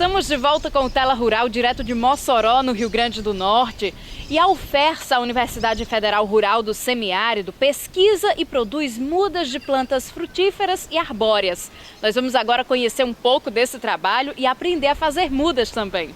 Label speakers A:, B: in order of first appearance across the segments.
A: Estamos de volta com o Tela Rural, direto de Mossoró, no Rio Grande do Norte. E a UFERSA, a Universidade Federal Rural do Semiárido, pesquisa e produz mudas de plantas frutíferas e arbóreas. Nós vamos agora conhecer um pouco desse trabalho e aprender a fazer mudas também.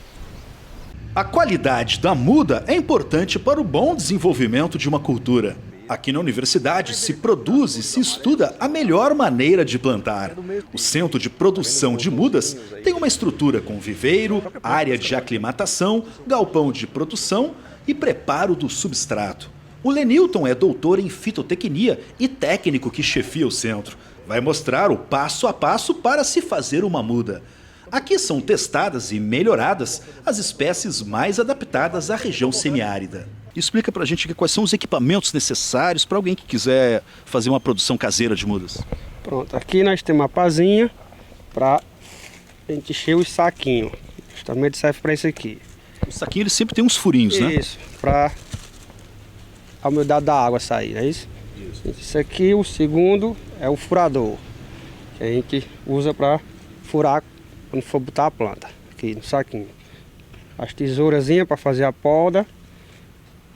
B: A qualidade da muda é importante para o bom desenvolvimento de uma cultura. Aqui na universidade se produz e se estuda a melhor maneira de plantar. O Centro de Produção de Mudas tem uma estrutura com viveiro, área de aclimatação, galpão de produção e preparo do substrato. O Lenilton é doutor em fitotecnia e técnico que chefia o centro. Vai mostrar o passo a passo para se fazer uma muda. Aqui são testadas e melhoradas as espécies mais adaptadas à região semiárida. Explica pra gente quais são os equipamentos necessários para alguém que quiser fazer uma produção caseira de mudas.
C: Pronto, aqui nós temos uma pazinha para a gente encher os saquinhos. Justamente serve para isso aqui.
B: O saquinho ele sempre tem uns furinhos, né?
C: Isso, para a umidade da água sair, não é isso? Isso aqui, o segundo, é o furador, que a gente usa para furar quando for botar a planta, aqui no saquinho. As tesourazinhas para fazer a poda,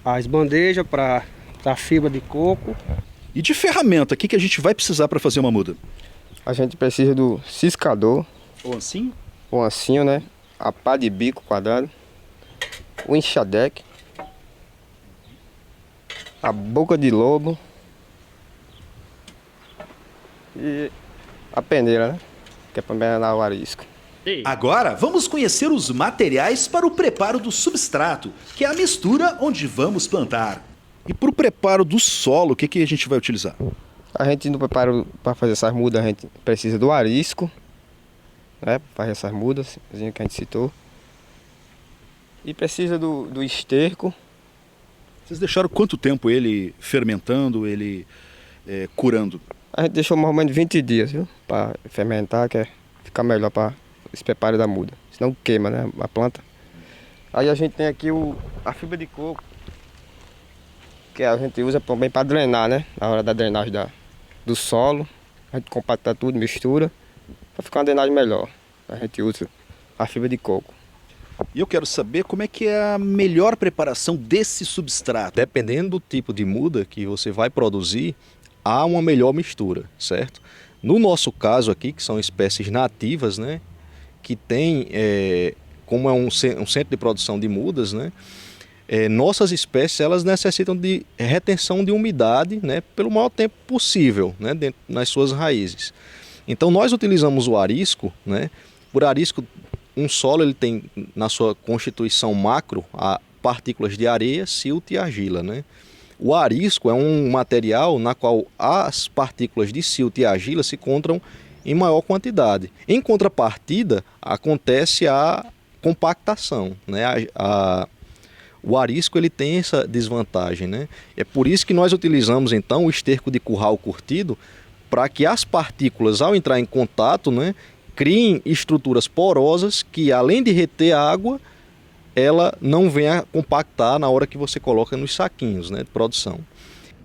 C: as bandejas para a fibra de coco.
B: E de ferramenta, o que a gente vai precisar para fazer uma muda?
D: A gente precisa do ciscador.
B: O ancinho?
D: O ancinho, né? A pá de bico quadrado. O enxadeque. A boca de lobo. E a peneira, né? Que é para menar o arisco.
B: Agora vamos conhecer os materiais para o preparo do substrato, que é a mistura onde vamos plantar. E para o preparo do solo, o que a gente vai utilizar?
D: A gente no preparo para fazer essas mudas, a gente precisa do arisco, né? Para fazer essas mudas, que a gente citou. E precisa do esterco.
B: Vocês deixaram quanto tempo ele fermentando, ele curando?
D: A gente deixou mais ou menos 20 dias, viu? Para fermentar, que é ficar melhor para esse preparo da muda. Senão queima, né? A planta. Aí a gente tem aqui a fibra de coco, que a gente usa também para drenar, né? Na hora da drenagem do solo. A gente compacta tudo, mistura, para ficar uma drenagem melhor. A gente usa a fibra de coco.
B: E eu quero saber como é que é a melhor preparação desse substrato.
E: Dependendo do tipo de muda que você vai produzir, há uma melhor mistura, certo? No nosso caso aqui, que são espécies nativas, né? Que tem, como é um centro de produção de mudas, né? Nossas espécies elas necessitam de retenção de umidade, né? Pelo maior tempo possível, né? Nas suas raízes. Então nós utilizamos o arisco, né? Por arisco, um solo ele tem na sua constituição macro partículas de areia, silt e argila, né? O arisco é um material na qual as partículas de silt e argila se encontram em maior quantidade. Em contrapartida, acontece a compactação, né? O arisco ele tem essa desvantagem, né? É por isso que nós utilizamos então o esterco de curral curtido para que as partículas, ao entrar em contato, né, criem estruturas porosas que, além de reter água, ela não venha compactar na hora que você coloca nos saquinhos, né, de produção.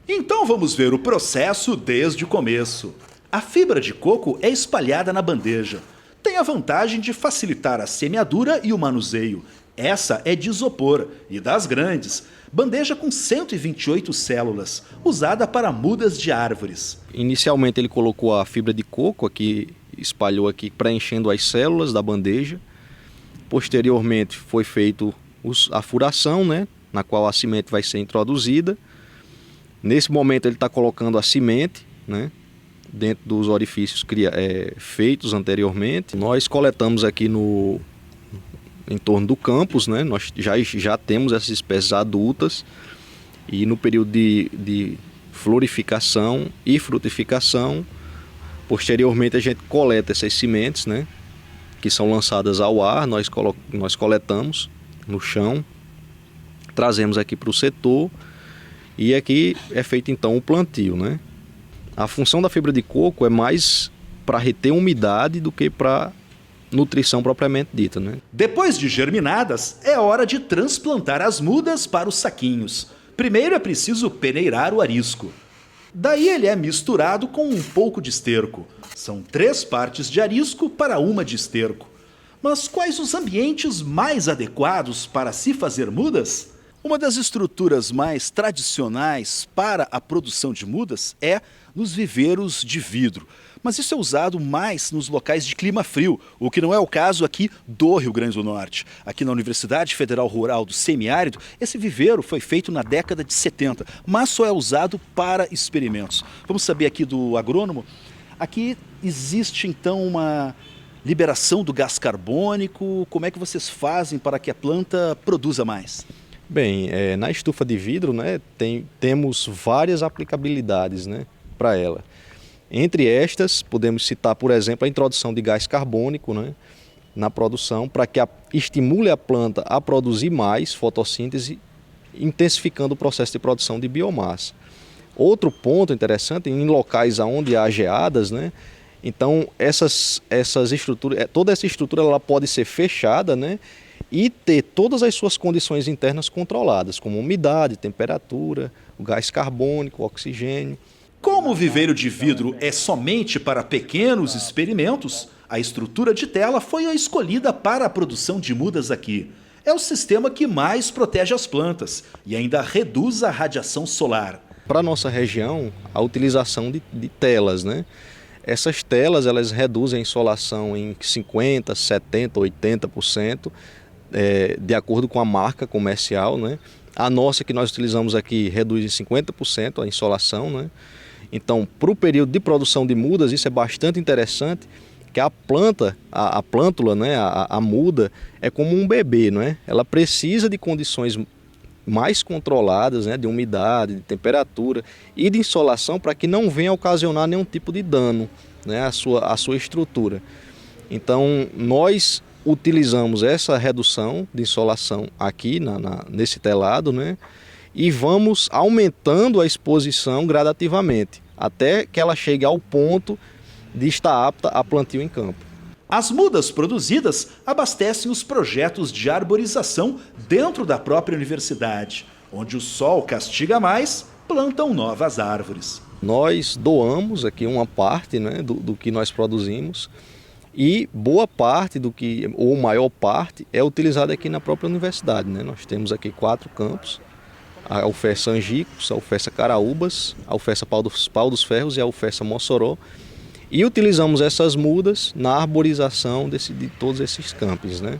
B: Então vamos ver o processo desde o começo. A fibra de coco é espalhada na bandeja. Tem a vantagem de facilitar a semeadura e o manuseio. Essa é de isopor e das grandes. Bandeja com 128 células, usada para mudas de árvores.
E: Inicialmente ele colocou a fibra de coco aqui, espalhou aqui, preenchendo as células da bandeja. Posteriormente foi feito a furação, né, na qual a semente vai ser introduzida. Nesse momento ele está colocando a semente, né, dentro dos orifícios feitos anteriormente. Nós coletamos aqui em torno do campus, né, nós já temos essas espécies adultas e no período de florificação e frutificação, posteriormente a gente coleta essas sementes, né, que são lançadas ao ar, nós coletamos no chão, trazemos aqui para o setor e aqui é feito então o plantio, né? A função da fibra de coco é mais para reter umidade do que para nutrição propriamente dita, né?
B: Depois de germinadas, é hora de transplantar as mudas para os saquinhos. Primeiro é preciso peneirar o arisco. Daí ele é misturado com um pouco de esterco. São 3 partes de arisco para 1 de esterco. Mas quais os ambientes mais adequados para se fazer mudas? Uma das estruturas mais tradicionais para a produção de mudas é nos viveiros de vidro. Mas isso é usado mais nos locais de clima frio, o que não é o caso aqui do Rio Grande do Norte. Aqui na Universidade Federal Rural do Semiárido, esse viveiro foi feito na década de 70, mas só é usado para experimentos. Vamos saber aqui do agrônomo. Aqui existe então uma liberação do gás carbônico. Como é que vocês fazem para que a planta produza mais?
E: Bem, na estufa de vidro, né, temos várias aplicabilidades, né, para ela. Entre estas, podemos citar, por exemplo, a introdução de gás carbônico, né, na produção, para que estimule a planta a produzir mais fotossíntese, intensificando o processo de produção de biomassa. Outro ponto interessante, em locais onde há geadas, né, então essas estruturas, toda essa estrutura ela pode ser fechada, né, e ter todas as suas condições internas controladas, como umidade, temperatura, o gás carbônico, o oxigênio.
B: Como o viveiro de vidro é somente para pequenos experimentos, a estrutura de tela foi a escolhida para a produção de mudas aqui. É o sistema que mais protege as plantas e ainda reduz a radiação solar.
E: Para a nossa região, a utilização de telas, né? Essas telas elas reduzem a insolação em 50%, 70%, 80%, de acordo com a marca comercial, né? A nossa que nós utilizamos aqui reduz em 50% a insolação, né? Então, para o período de produção de mudas, isso é bastante interessante, que a planta, a plântula, né, a muda, é como um bebê, né? Ela precisa de condições mais controladas, né, de umidade, de temperatura e de insolação para que não venha ocasionar nenhum tipo de dano, né, à sua estrutura. Então, nós utilizamos essa redução de insolação aqui nesse telado, né, e vamos aumentando a exposição gradativamente, até que ela chegue ao ponto de estar apta a plantio em campo.
B: As mudas produzidas abastecem os projetos de arborização dentro da própria universidade. Onde o sol castiga mais, plantam novas árvores.
E: Nós doamos aqui uma parte, né, do que nós produzimos e boa parte ou maior parte, é utilizada aqui na própria universidade, né? Nós temos aqui 4 campos. A UFES Angicos, a UFES Caraúbas, a UFES Pau dos Ferros e a UFES Mossoró. E utilizamos essas mudas na arborização de todos esses campos, né?